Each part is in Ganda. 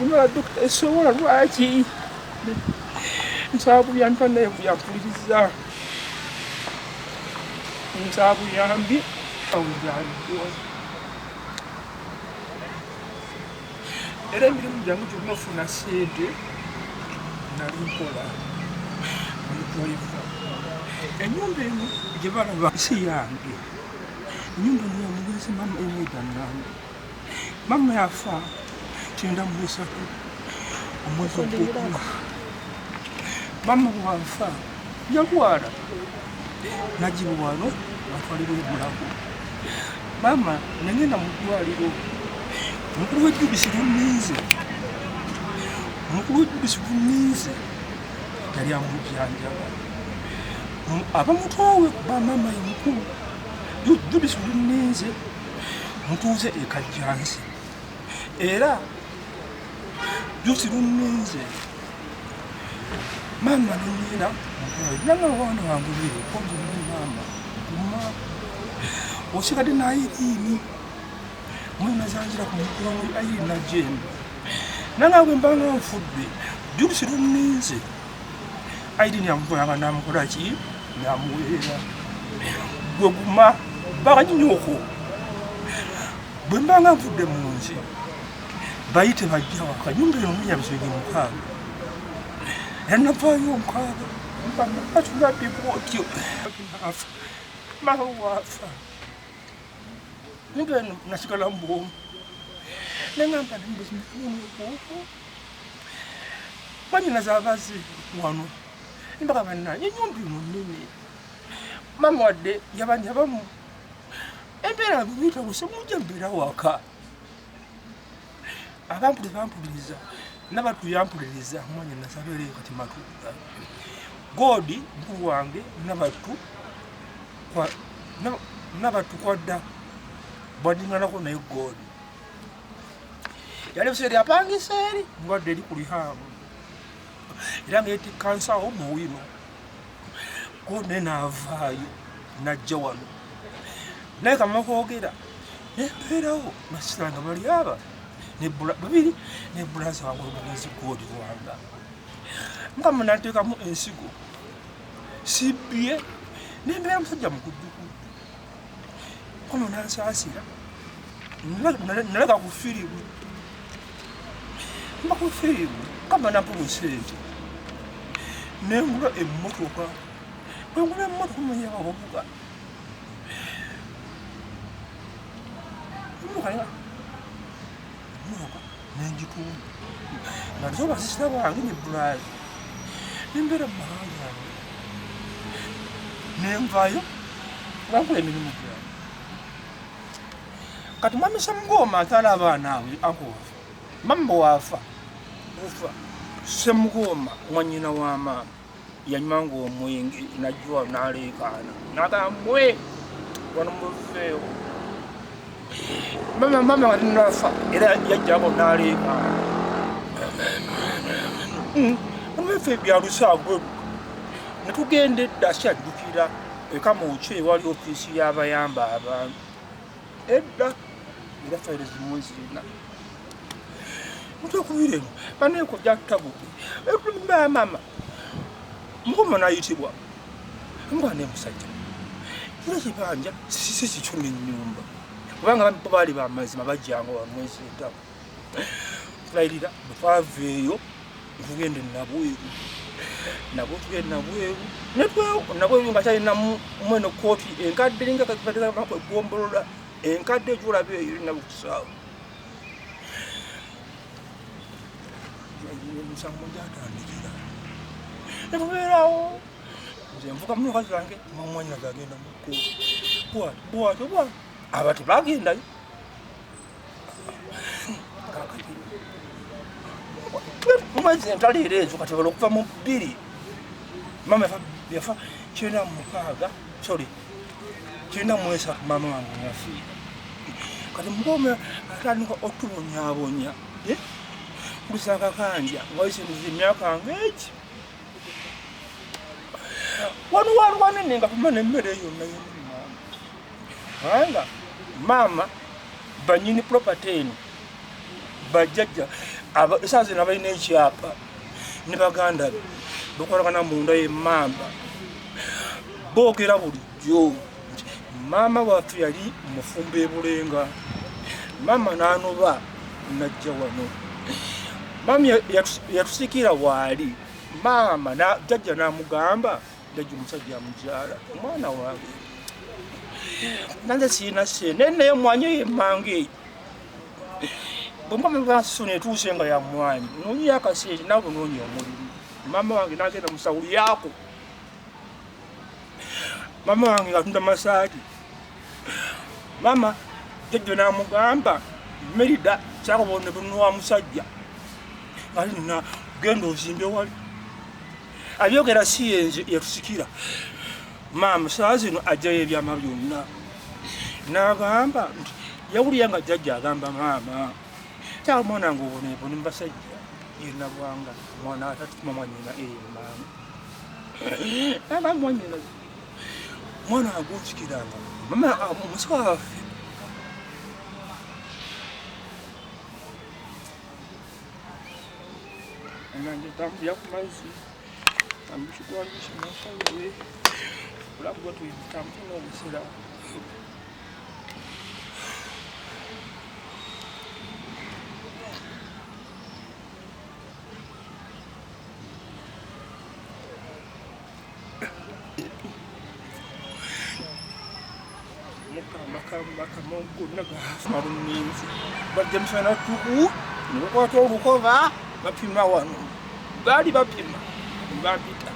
Kuna dokta esobola lwaki nsabu yantana yampuliriza nsabu yambi awulyaliwo era emirimu gyange gyonna ofuna sente nali nkola nitwaiva enyumba eno gye balaba si yange enyumba eno yamugezi mama emweganange mama yafa kyenda mu esatu omwezi ogwokuna mama bwafa yagwala nagiba wano batwalira obulago mama nagenda mu ddwaliro omukulu w'ejjubisi luninze yali amujjanjaba abamutoowe kuba mama ye mukulu jjubisi luninze mutuuze ekajjansi era jjubisi luninze mama nonyina nanga abaana bange beekonze mama kuma osigadde nayirini mwana zanjira ku mukulu wa ayiri najjembe nanga bwe mbanga nfudde jjubisi luninze ayirini amukolanga namukola ki namuweera gwe guma bakanyinyoko bwe mbanga nfudde mu nsi bayite bajja waka nyumba eno munya bisege mukaaga yanavaayo omukaaga atulabibwotyo mama wafa nyumba eno nasigala mubwomu nengamba nembezimukuuku banyina zabaze wano embaka bannange enyumba eno nnene mama wadde yabanyabamu embeera buyitawuse mujja mbeera waka abampuliriza nabatu yampuliriza mwanya nasabeereyo kati matuuga godi mukulu wange nabatu kwadda bwadinganako naye godi yali ebiseera yapangisa eri ndwadde eri ku lihamu era nga yetikkansawo muwino godi naye naavaayo najja wano naye kamama kwogera nembeerawo nasitala nga bali aba babiri nebulaza wange omugezi godi wanga mukama nateekamu ensigo sibbye nembeera musajja mukudduku kono nansaasira naleka ku firimu mba ku firimu mukama nampa sente nengula emmotoka bwengula emmotoka manya abavuga nenjitunda nalizo basisita bange ne bulazi nembeera mumahanga yange nenvayo bankola emirimu gyange kati mamisa mugoma atala abaana awe akowafa mama wafa ufa semugoma mwanyina wa mama yanywanga omwenge najjwa naleekaana nagamwe wano mufeewo mama wali nafa era yajjako naleekaana omufe byalusagwe netugenda edda kyajjukira eka muki ewali ofiisi y'abayamba abantu edda era fayire zimu zirina mutekubiremu baneeko jakutabuke mama mukoma nayitibwa mukwane musajja kira kibanja sisi kikyo n'ennyumba kubanga baali bamazima bajjanga wamwezi etamu tulayirira bwe twaveeyo ntugende nabweru nabwe tugende nabweru nabweru nga kyalina mweno kooti enkadde linga eggombolola enkadde gyolaba eyo erina bukusaawo emisango gyatandikira netubeerawo nze nvuga mukazi wange mamwanyina gagenda mukooti bwatyo aba tebagendayo mumwezi entaliira ezo katebala okuva mu 2 mama yafa 96 93 mama wange yafiira kati mugome atandika otubonyabonya kulisaka kanja ngaisinziza emyaka ng'egi wano wanene nga kumana emmere yonna kubanga mama banyini property eno bajjajja esaazi nabalina ekyapa ne baganda be bakolagana munda y'emmamba boogera bulijjo nti maama waffe yali mufumba ebulenga maama n'anoba najja wano maama yatusikira waali maama jajja n'amugamba jajja omusajja amukyala omwana wange nanze siina sente naye omwanya yemmanga eyo bwemwami basone etuuse nga yamwanyi noonyi akasente nawe noonyi omulimu maama wange nagenda musawuli yaako maama wange ngatunda masaati maama jajja n'amugamba Merida kyakobone bunwa musajja ali nina genda ozimbe wali abyogera si yenze yatusikira maama saa zino ajjayo ebyama byonna n'agamba nti yawulira nga jjajja agamba maama kyala mwana nga obonebone mubasajja yenna bwanga mwana atatuma mwanyina maama aba mwanyina mwana agonsikiranga mama omusika waffe nange tambulira ku mazzi ambishikwangisha nasawe olabwa tuyitambula obusera maruninzi bajemusana tuku nibakwata olukova bapima wano baali bapima bapita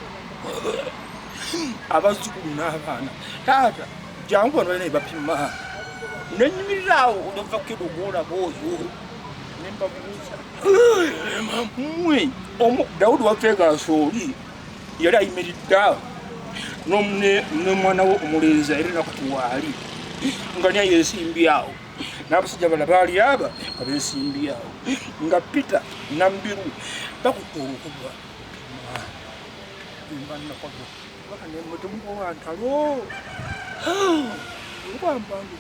abazzukulu n'abaana taata jangu wano balina bapima nenyimirirawo oluvakkedogoolaba oyo nembabuuza mwe Dawudi wafeegaasa oli yali ayimiridde n'omwana we omulenzi era nakutuwaali nga niye yeesimbyawo n'abasajja bala baali aba nga beesimbyawo nga Peter Nambiru bakutte olukuba mbanakwado bakanemutemukowantalo okwambandu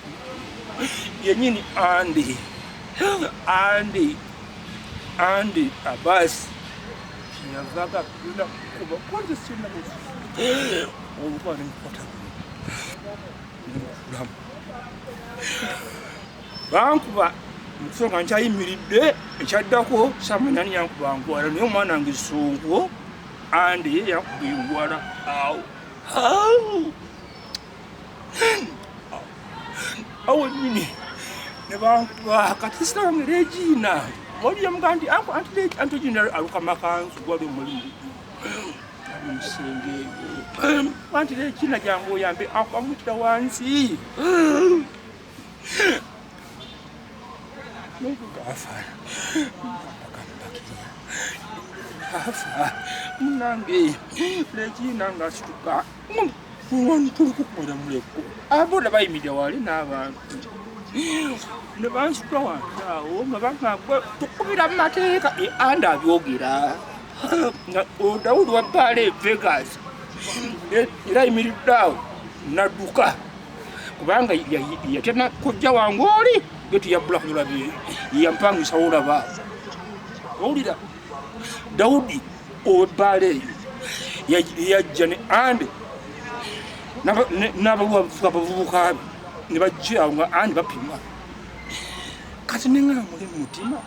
yenyini Andi Abasi yavaga kuna kuba kwanza sina olukwana nkwata bankuba mukusonga nkyayimiridde ekyaddako samanyani yankuba nkwala naye omwana wange Sonko Andi yankuba engwala awo nyini ne bankuba kati sitange Regina Mori mugandi anti Regina aluka makanzu gwali omulimu musenge anti Regina jangu yambe akwamutira wansi Munange Regina ngasituka kukukwera abola bayimira wali n'abantu ne bansitula wantawo nga bagamba tukubira mu mateeka Andi abyogera Dawudi wa Baale Vegas era ayimiriddeawo nadduka kubanga yatena kojja wange oli getuyabula kunyula yampangisa olaba owulira Dawudi ow'ebbaala eyo yajja ne Andi n'abavubuka be ne bajja awo nga Andi bapima kati nengana muli mu mutima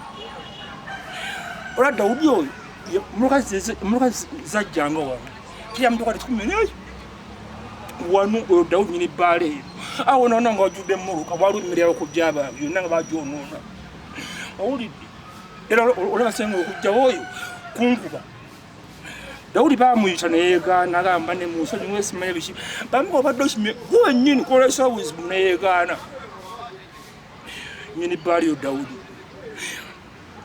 olwa Dawudi oyo mulukazi zajjanga wano kiyamutuka tikumeneyo wano oyo Dawudi nyini ebbaala eyo awo noona nga wajjudde mmuluka bwalumirirawo okujja abaabi yonna nga bagyonoona owulidde era olabasenga okujjawo oyo kunkuba Dawudi bamuyita neyeegaana agamba ne mu nsonyi wesimanya biki bamuga obadde okimye gwe nnyini kwolesa obuzibu neyeegaana nyini ebbaala eyo Dawudi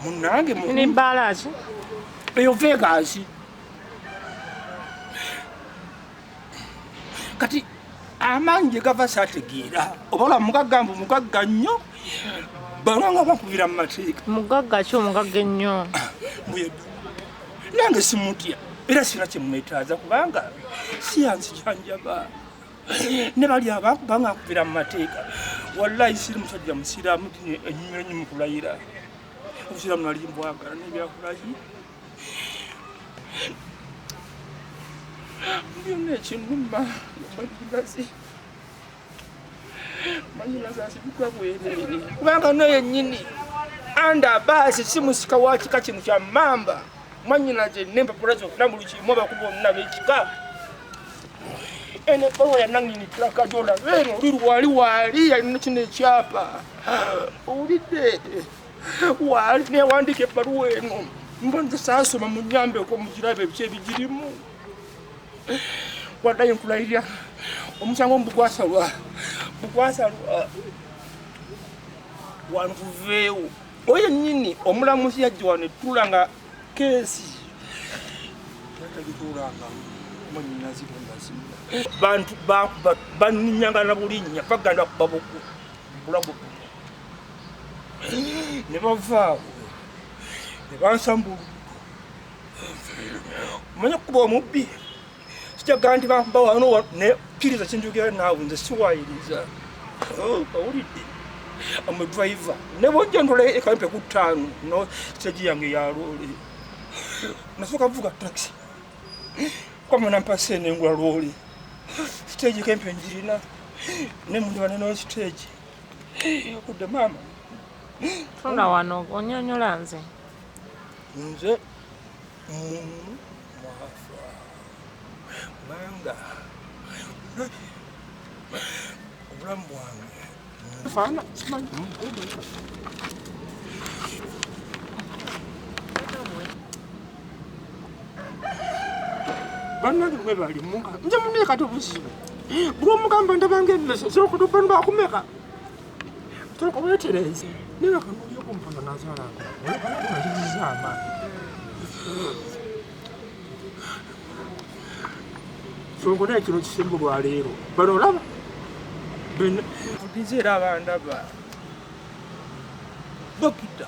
munnange nyini ebbaala ki eyo Vegas kati amanyi gava saategeera oba ola mugagga mbu mugagga nnyo bano nga bakubira mu mateeka mugagga ki omugagga ennyo nange simutya era sina kyemwetaaza kubanga siyanzijanjaba ne bali abantu bangakubira mu mateeka wallahi siri musajja musiraamu enyumiranye mu kulayira obusiramu nali mbwagala n'ebyakulaki byonna ekinuma manyinazi asibikwa bwereere kubanga no yennyini anda baasi simusika wa kika kino kya mamba mwanyinaze n'empapula zonna buli kimu abakuba onna b'ekika ene bawa yanangini ttaka gy'olaba eno oli lwali waali yalina kino ekyapa owulidde waali newandiika ebbaluwa eno mbonze saasoma munyambeko mugirabe ebiki ebigirimu waddayo nkulayirya omusango bugwasalwa wano tuveewo oyo yennyini omulamuzi yajja wano ettula nga keesi yatagituulanga mwanyinazi bondazimba bantu baninyanga na bulinnya baganda kubabuku bulago ne bavaawo ne bansambulu omanya kuba omubbi sijaga nti bakuba wano ne kkiriza kyenjogera naawe nze siwaayiriza owulidde amudriver ne bojja ntola ekampe ku 5 no stage yange ya loole nasooka vuga taxi kwama nampase nengula loole stage kempe njirina ne mundiba neno stage kudde mama tunda wano onyonyola nze mwafa manga obulamu bwange fana simanyi bannange bwe bali munga nje munne kati obuzibu buli omugamba ndabanga emmese sokutuba nibakumeka toleka wetereze naye kanoli okumpanga nazalanga olekanakunalibiza amaani songo naye kino kisembu lwaleero bano olaba fudize era abandaba dokita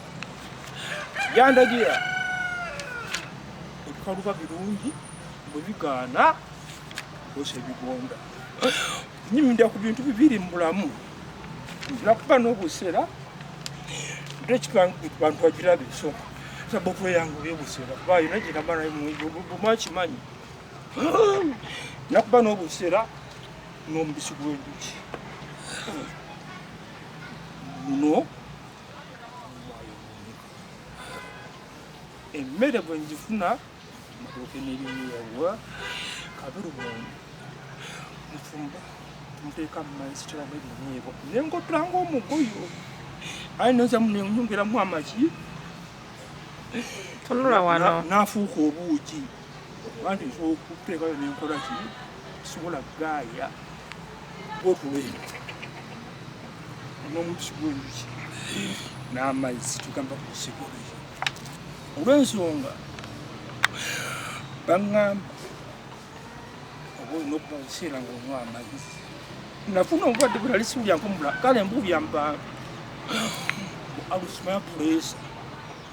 yandagira ebikaluba birungi bwe bigaana osa ebigonda nyimindira ku bintu bibiri mu bulamu nakuba n'obusera bantu bagirabe so sabopula yange oyobusera kuba yona ginabanaye bumwakimanyi nakuba n'obusera n'omubisi gw'enjuki muno emmere bwe njifuna matooke n'ebinyeebwa kabiru bwondi nfumba muteeka mumazzi teramu ebinyeebwa nengottulanga omugoyo aye noza nenyongeramu amaki tunula wano nafuuka obuugi anti nsobola okuteekayo nenkola ki sobola gaaya bwotuleno n'omubisi gw'enjuki n'amazzi tugamba kusigole olw'ensonga baŋŋamba oba olina okuba buseera ng'onywa amazzi nafuna obulwadde bwe nali sibulyangomula kale mbubyamba alusimaya puleesa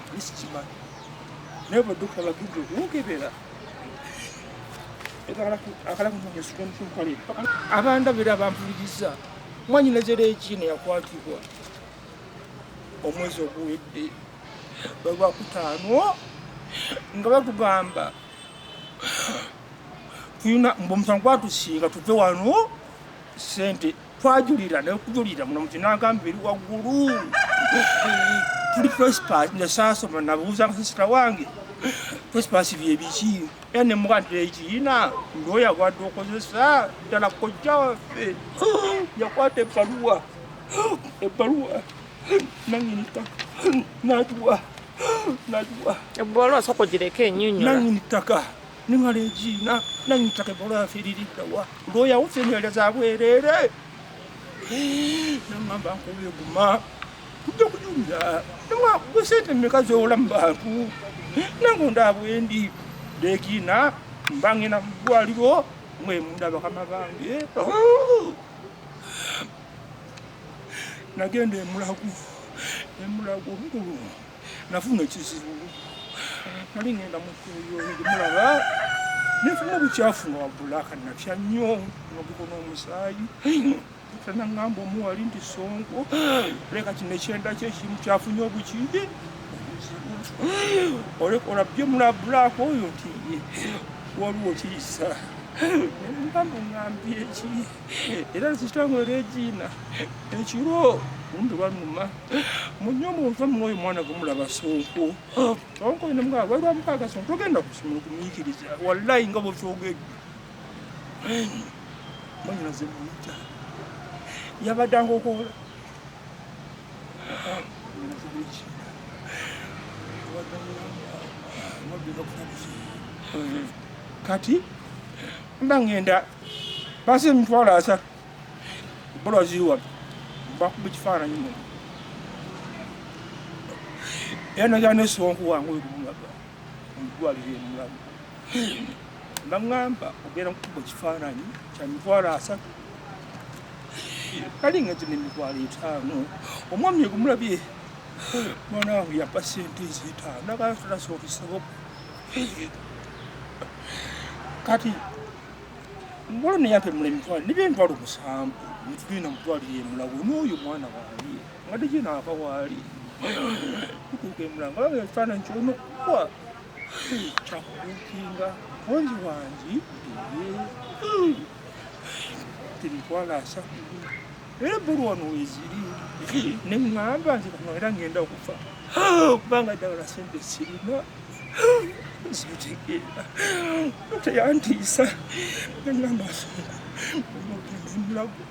ali sikimanyi naye bwe dokita bagidde okungebera akalakunogesugomukale abandabira bampuliriza mwanyinezera ekine yakwatibwa omwezi oguwedde Lwakutaano nga batugamba tuyina mbomusango gwatusinga tuve wano sente twajulira nekujulira muno mukinagamba eri waggulu tuli prosper nesaasoma nabuuza sisita wange prosper byebiki era nemugantira ekiina ndoya gwadde okozesa ddala kojja waffe yakwata ebbaluwa nanyinika natuwa ebbaluwa soko gireka ennyonnyola nanyinitaka nimala egiina nanyinitaka ebbaluwa yaffe eririddawa ndoya waffe nyeleza bwerere nangamba nkuba eguma tujja kujulira gwe sente mmeka zowola mu bantu nange ndaabwendi lekiina mbangena mu ddwaliro mwemunda bakama bange nagenda emulagu nkulu nafuna ekizibu nali ngenda mukuyo ndimulaba nefuna obukyafu nga wabulaka natya nnyo nobuko n'omusaayi tanaŋŋamba omuwali nti sonko leka kino ekyenda kyekimu kyafunye obukindi olabye mulabulaako oyo nti waliwo kiyisa nemugamba ŋŋambye eki era nzitangwe Regina ekiro kumbe lwanuma munyomba ova munoyo mwana gumulaba Sonko Sonko nemugamba bwe lwamukaaga Sonko togenda kusomera okumiikiriza wallahi nga bwekyogedde manyina ze muyita yabadde angokoola kati mba ngenda basi emitwalo 3 bolwa ziri wano bakuba ekifaananyi muno era najja ne Sonko wange oyo kumulaga omudwaliro emulaga baŋŋamba ogenda kukuba ekifaananyi kya mitwalo 3 kali ngenze n'emitwalo 5 omwami egumulabye mwana wange yampa ssente ezi5 nagala tutasookesabo kati mbolo neyampa emula emitwalo nibyo emitwalo 7 nitugenda mutwalire emulago n'oyo mwana wange ngadde gye naava waali tutuuka emulanga olaba ekifaananyi kyolina okukuba kyakubuukinga wangi wangi temitwalo 3 era bulu wano weziri neŋŋamba nti kano era ngenda okufa kubanga ddagala sente sirina zibitegeera teyantiisa neŋŋamba Sonko ogenda emulago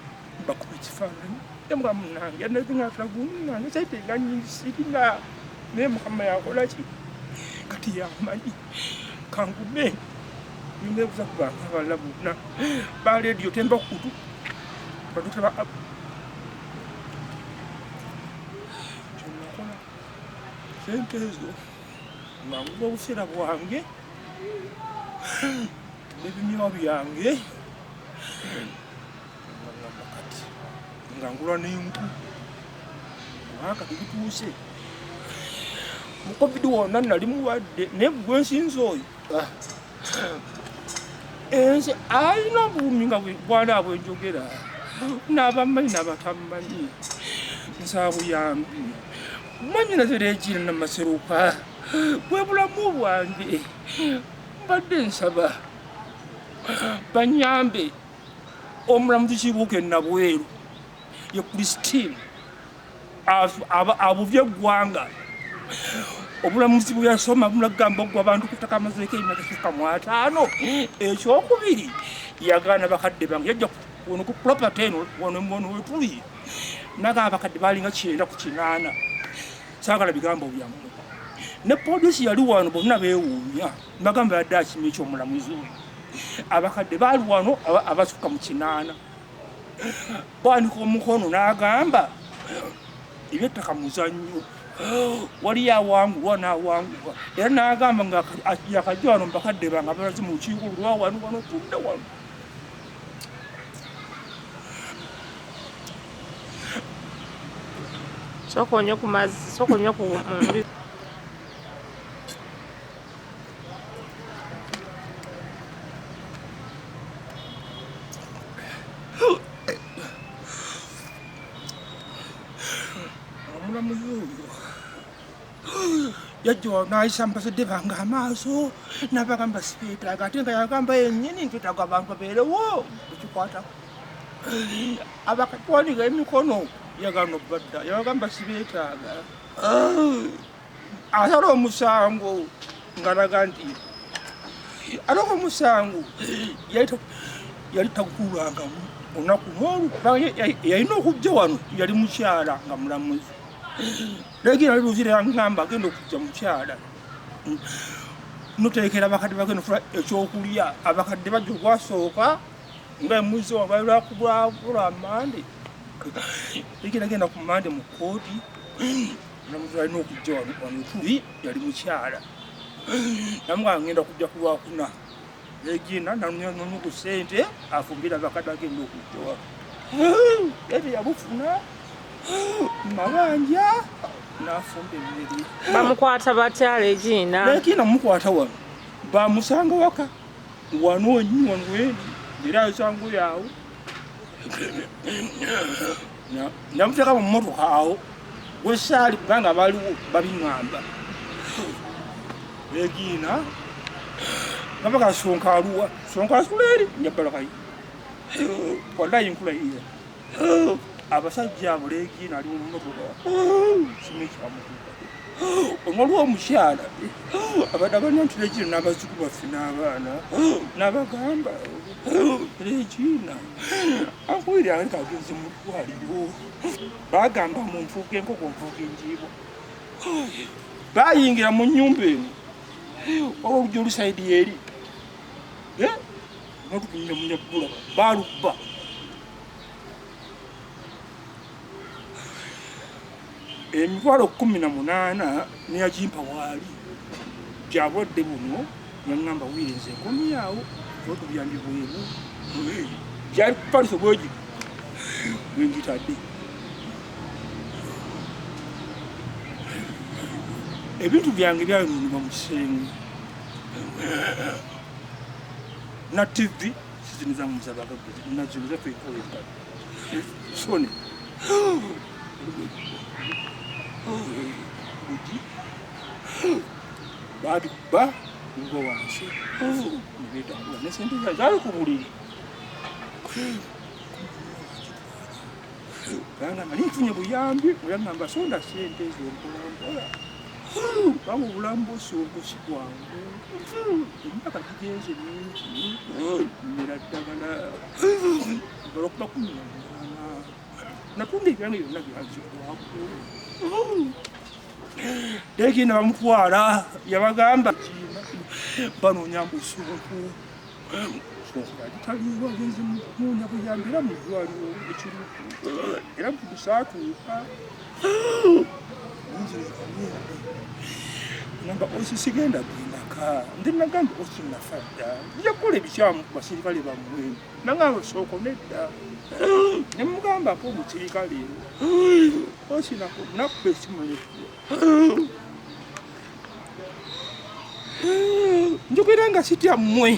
bakuba ekifaananyi emuga munange natungatulagunange saitenga nyingi sirina naye Mukama yakolaki kati yamanyi kangume ningebuza kubanga abalala bonna ba rediyo temba kutu badutaba kyenakola sente ezo nga nguba obuseera bwange nebimyowa byange kati nga ngula n'enku akati bituuse mu covid wonna nali mulwadde naye gwensinza oyo ensi alina obuumi nga bwana bwenjogera n'abamanyi n'abatamanyi nsabuyambi manyina Regina Namaseruka bwe bulamu bwange mbadde nsaba banyambe omulamuzi Kibuuka Nabweru ye Christine abuvye eggwanga obulamuzi bwe yasoma bulagamba ogwa abantu kutaka amazeeko emyaka 5 ekyokubiri yagaana bakadde bange yajja wano ku property eno wano wetuli nagamba bakadde balinga 9 ku 8 saagala bigambo byamu ne poliisi yali wano bonna beewuunya bagamba yadde akima ekyomulamuzi oyo abakadde baali wano abasukka mu 8 bwanika omukono n'agamba ebyettaka muzannyo waliyo awangulwa n'awangulwa era n'agamba nga yakajja wano mubakadde bange abalaze mu lukiiko lwa wano tudde wano sokonyo ku mazzi sokonyo ku mbi omulamuzi oyo yajja n'ayisa mpazadde bange amaaso n'abagamba sibeetaaga ate nga yagamba yennyini ntwetaaga abantu babeerewo ekikwatako abakatwaliga emikono yagano badda yagamba sibeetaaga asala omusango ngalaga nti aloko omusango yali takulangamu olunaku n'olu yalina okujja wano yali mukyala nga mulamuzi Regina luzire yaŋŋamba agenda okujja mukyala noteekera abakadde bagenda ofuna ekyokulya abakadde bajja ogwasooka nga emuzi wa bali lwakubwabula amande Regina agenda ku mande mu kooti mulamuzi alina okujja wano tuli yali mukyala namuga ngenda kujja ku Lwakuna Regina nanonye ku ssente afumbira abakadde agenda okujja wano ete yabufuna mabanja n'afumba emmere bamukwata batya Regina mukwata wano bamusanga waka wano nnyo wano wendi era asango yawo namuteeka mu mmotoka awo wesaali kubanga baliwo babiŋŋamba Regina ngabaka sonka aluwa sonka asuleri njabala kai wallahi nkula iye abasajja abo Regina ali mu motoka simeka amutuka omulwa omukyala abadde abanyantule kino n'abazzukulu baffe n'abaana n'abagamba Regina akwiri aleka agenze mu ddwaliro bagamba mu nfuuka enkoko nfuuka enjiibwa bayingira mu nnyumba eno oluggi olusayidi eri notutumire munyabbula balubba emitwalo 18 neyagimpa waali gyabwadde buno yaŋŋamba wiirenze enkomyawo otubuyambi bwebu gyali kupaliso bwegi bwengitadde ebintu byange byayononebwa mu kisenge na TV siziniza muzabagaguzi naziniza twekoyeka sone badubba ngo wansi nibetambula nesente zali ku buliri ganga nali nfunye buyambi oyaŋŋamba sonda sente ezo mpolampola banga obulambu osuubusi bwangu emyaka gigenze mingi mmera ddagala mbala okuba 18 natunda ebyange byonna byanzibwako Regina bamutwala yabagamba banoonya busunku agitaliibwa agenze munoonya buyambira mu ddwaliro ekiruku era musaatuuka namba osigenda gwendaka ndi nagamba osinafa dda yakola ebikyamu ku basirikale bammwe nagamba sooko nedda nemugambako omusirikale osinako nakkuba esimanyeku njogera nga sitya mmwe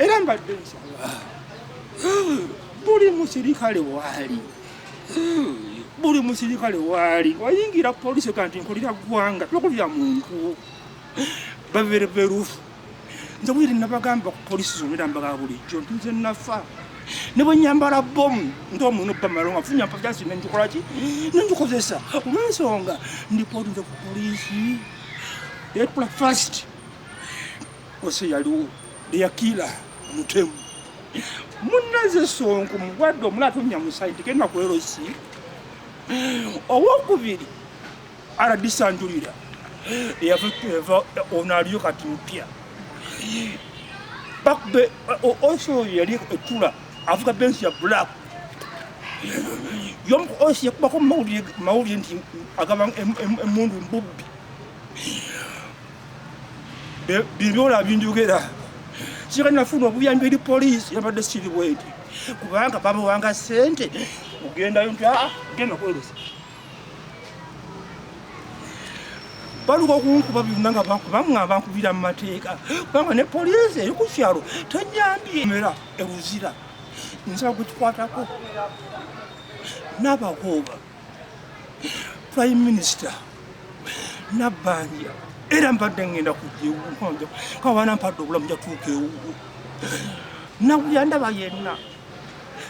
era mbadde nsaba buli musirikale waali wayingira polisi kanti nkolera ggwanga tokulira muntu bavereverufu nze bwiri nabagamba ku polisi zonna mbaga bulijjo nti nze nafa ne bwe nyambala bomu nti omuntu bamalonga afunya mpajasi nenjikolaki nenjikozesa olw'ensonga ndipooti nze ku polisi ekula first ose yaliwo eyakira mutemu munaze Sonko mugwadde omulala tonya musaidi kena ku LC owokubiri aradisanjulira eyava onaliyo kati mpya bakbe also yali etula avuga bensi ya black yom osi yakubako mawuli nti agaba emundu mbubbi bibyola binjogera kika nafuna obuyambi eri polisi yabadde siri bweti kubanga baba wanga sente ugendayo nti genda kwelesa baluka okunkuba byonna nga bankubira mu mateeka kubanga ne polisi eri ku kyalo tanyambye mera ebuzira nsaba kukikwatako n'abagooba prime minister Nabbanja era mbadde ngenda kujja kawana mpadde obulamu jatuuka ewuwo nabuyandaba yenna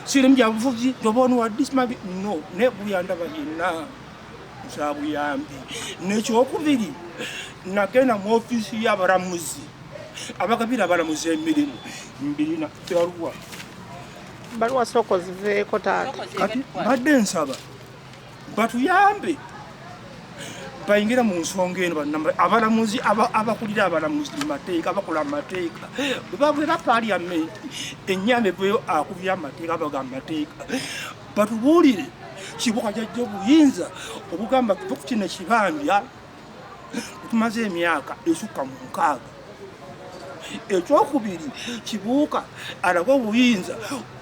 siri mjabuvuzi tobonu wa dismabi no ne buyandaba yenna nsaba buyambi nekyokubiri nagenda mu ofisi y'abalamuzi abagabira abalamuzi emirimu mbirina baluwa soko ziveeko taata kati mbadde nsaba batuyambe bayingira mu nsonga eno abalamuzi abakulira abalamuzi mu mateeka abakola amateeka bwebabulira paliamenti ennyambe bweyo akubira amateeka abaga amateeka batubuulire kibuka jajja obuyinza obugamba tuve ku kino ekibanja tumaze emyaka esukka mu 6 ekyokubiri kibuuka alaga obuyinza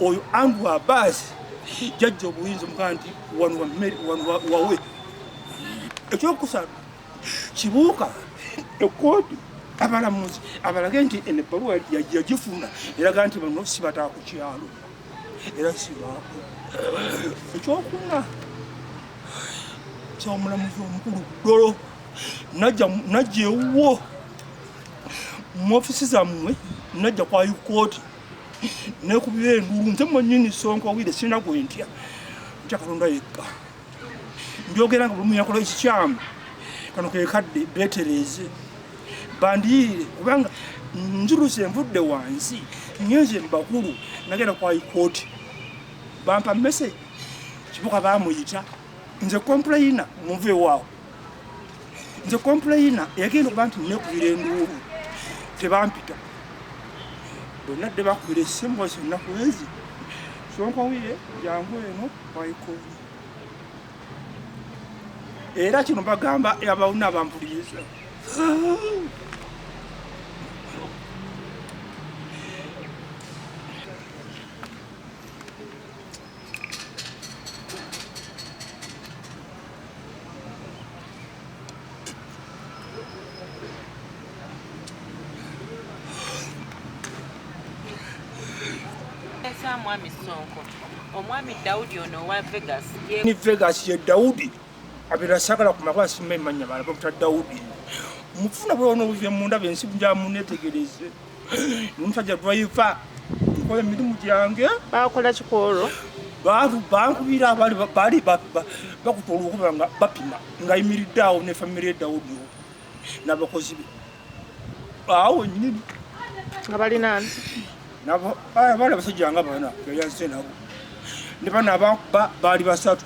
oyo Andrew Abbas jajja obuyinza omugaa nti wanu wawe ekyokusatu kibuuka ekkooti abalamuzi abalage nti enebbaluwa yagifuna eraga nti bano si bataa ku kyalo era sibaako ekyokuna kyomulamuzi omukulu Dolo najja ewuwo mu ofisi zammwe najja kwa yukooti nekubira enduulu nze mwennyini Sonko Wile sirina gwe ntya ntya Katonda yekka njogera nga buli yakola ekikyamu kano kekadde beetereeze bandiire kubanga njuluse envudde wansi ngenze mbakulu nagenda kwa yukooti bampa message kibuka bamuyita nze complaina muve waawo nze complaina yagenda okuba nti nekubira enduulu tebampita bonna dde bakubira essimu bose ennaku ezi Sonko Wile jangu eno waikooni era kino bagamba abawuna abampuliriza Mwami Sonko omwami Daudi ono wa Vegas ni Vegas ye Daudi abira sakala ku makwa simme manya bala bakuta Daudi mufuna bwono uve munda bensi bya munetegereze n'umusajja driver nkoye mirimu gyange bakola kikolo bankubira abali bakutolwa okubanga bapima nga imiriddeawo ne family Daudi n'abakozi be awo nyini nga bali nani nabo bali basajja nga bana yayanse nabo ne bana bali basatu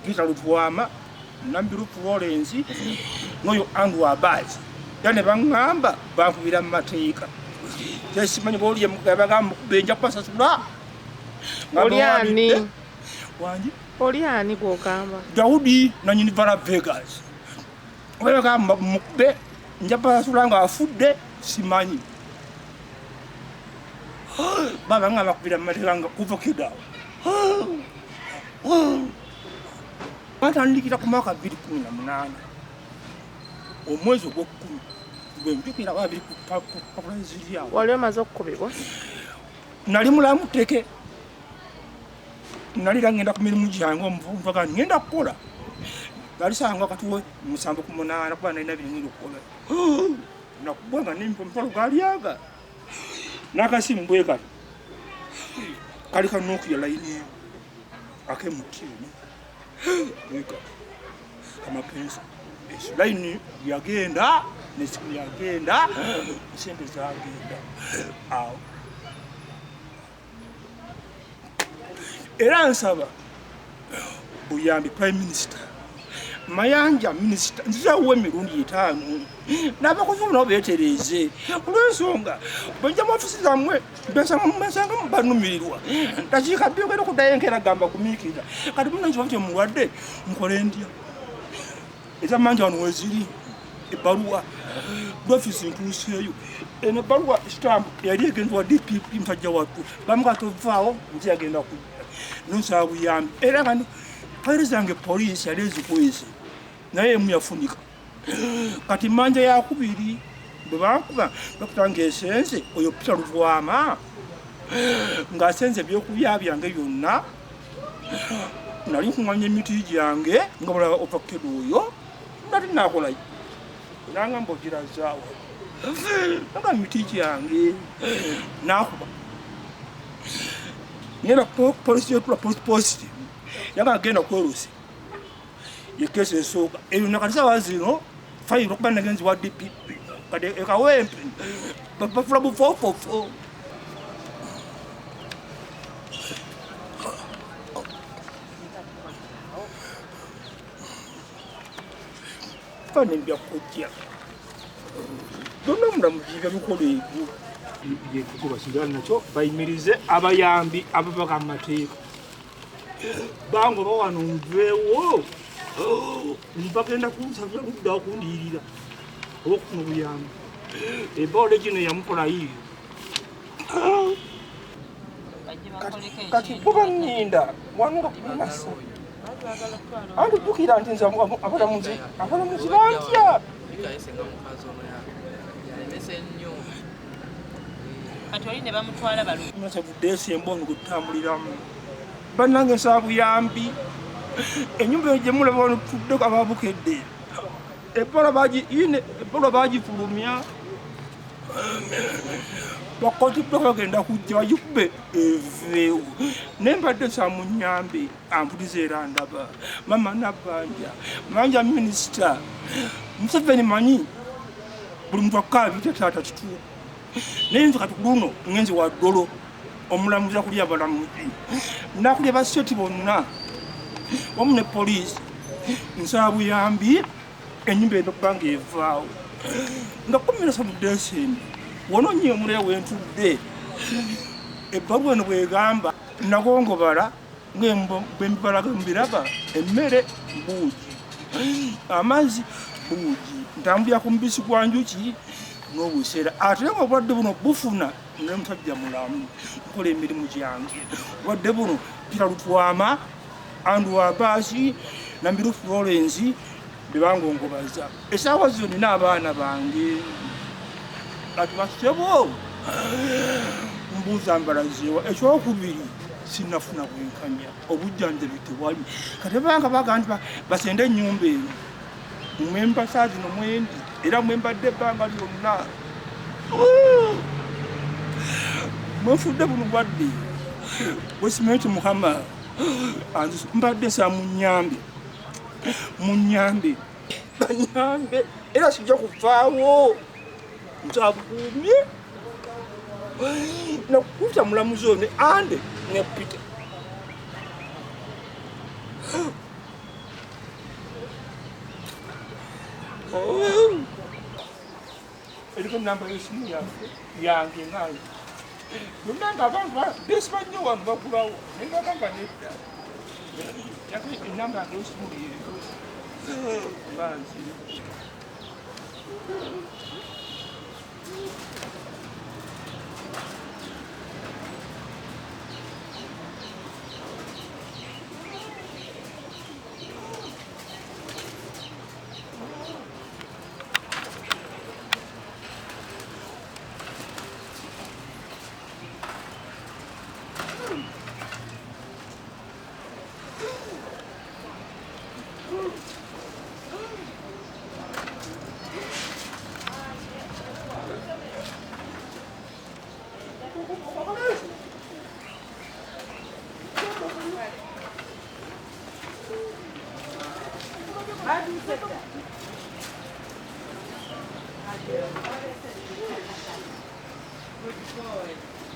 Peter Lutwama Nambiru Florence noyo Andu Abazi yane bangamba bankubira mu mateeka kyesimanyi boli yamugamba kubenja pasasula Oliani wanji Oliani gwogamba Daudi na Univala Vegas oyo gamba mukube njapa sulanga afudde simanyi baba ngaba kubira matiranga kuvokida batandikira ku mwaka 2018 omwezi ogw'okumi bwempikira babiri ku pulezidenti yawo wali omaze okukubibwa nali mulamu teke nali ngenda ku mirimu gyange omuvuga ngenda kukola nali sanga katuwe 7:8 kuba nalina birimu okukola nakubwanga n'impolo galyaga nakasimu bweka kali kanuku ya laini akemutini bweka kama pensa laini yagenda nesiku yagenda sente zagenda awo era nsaba buyambi prime minister Mayanja minister nzizawo emirundi 5 n'abakozi bano beetereze olw'ensonga bajja mu ofisi zammwe besanga banumirirwa dakiika byogera okuddayo enkeera gamba kumiikiriza kati muna nkiba kye mulwadde nkole ndya ezamanja wano weziri ebbaluwa lw'ofiisi ntuuseeyo eno ebbaluwa stamp yali egendwa DPP musajja wattu bamukatovaawo nti yagenda kujja nonsaba buyambi era kani payirizange poliisi yali ezikwese naye emu yafunika kati manja yakubiri bwe bankuba bakutanga esenze oyo Peter Lutwama ng'asenze ebyokubya byange byonna nali nkuŋŋanya emiti gyange nga bulaba opakedi oyo nali nakolayo nanga mbogirazaawo nga miti gyange nakuba ngenda polisi yetula post yaga agenda kwerusi yekese ensooka eyo nakatisawa zino fayiro okuba nagenzi wa DPP kati ekawempe bafula bufofofo fane byakujja donna omulamu kiga bikola ebyo yekubasigala nakyo bayimirize abayambi ababaka mu mateeka bango bawano nveewo mpagenda kunsabira kuddawo kundiirira okufuna obuyambi eboole gino yamukola yiyo kati kuba nninda wanunga kumasa anti jjukira nti nze abalamuzi bantya nasavudde esemboni kutambuliramu bannange nsaba buyambi ennyumba eyo gye mulaba wano tuddeko ababukedde ebola bagifulumya bakotiddeko bagenda kujja bagikube eveewo naye mbadde samunyambe ampuliza era ndaba mama Nabbanja manja minisita Museveni manyi buli muntu akaabita taata kituufu naye nze kati luno ngenzi wa ddolo omulamuzi akulya abalamuzi nakulya baseti bonna wamu ne poliisi nsaba buyambi ennyumba eno bbanga evaawo nga 13 Desemba wononye omuleya wentudde ebbaluwa eno bwegamba nagongobala bwembibalaga mubiraba emmere buugi amazzi buugi ntambulira ku mubisi gwa njuki n'obuseera ate nga obulwadde buno bufuna naye musajja mulamu nkola emirimu gyange obulwadde buno Peter Lutwama Andrew Abbas Nambiru Florence bebangongobaza essaawa zino nina abaana bange kati basebo mbuuza mbalazeewa ekyokubiri sinafuna bwenkanya obujjanjabi tewali kati banga bagamba basende ennyumba eno mwemba saa zino mwendi era mwembadde ebbanga lyonna mwefudde buno bwadde bwesimanyi Mukama mbadde sa munyambe banyambe era sijja kuvaawo nzabukumye nakukuta mulamuzi ono ande ne Peter eriko namba y'essimu yange ngayo yonna nga abantu besiba nnyo wano bagulawo naye ngagamba nedda enamba yange y'essimu yeero banzi Good boy.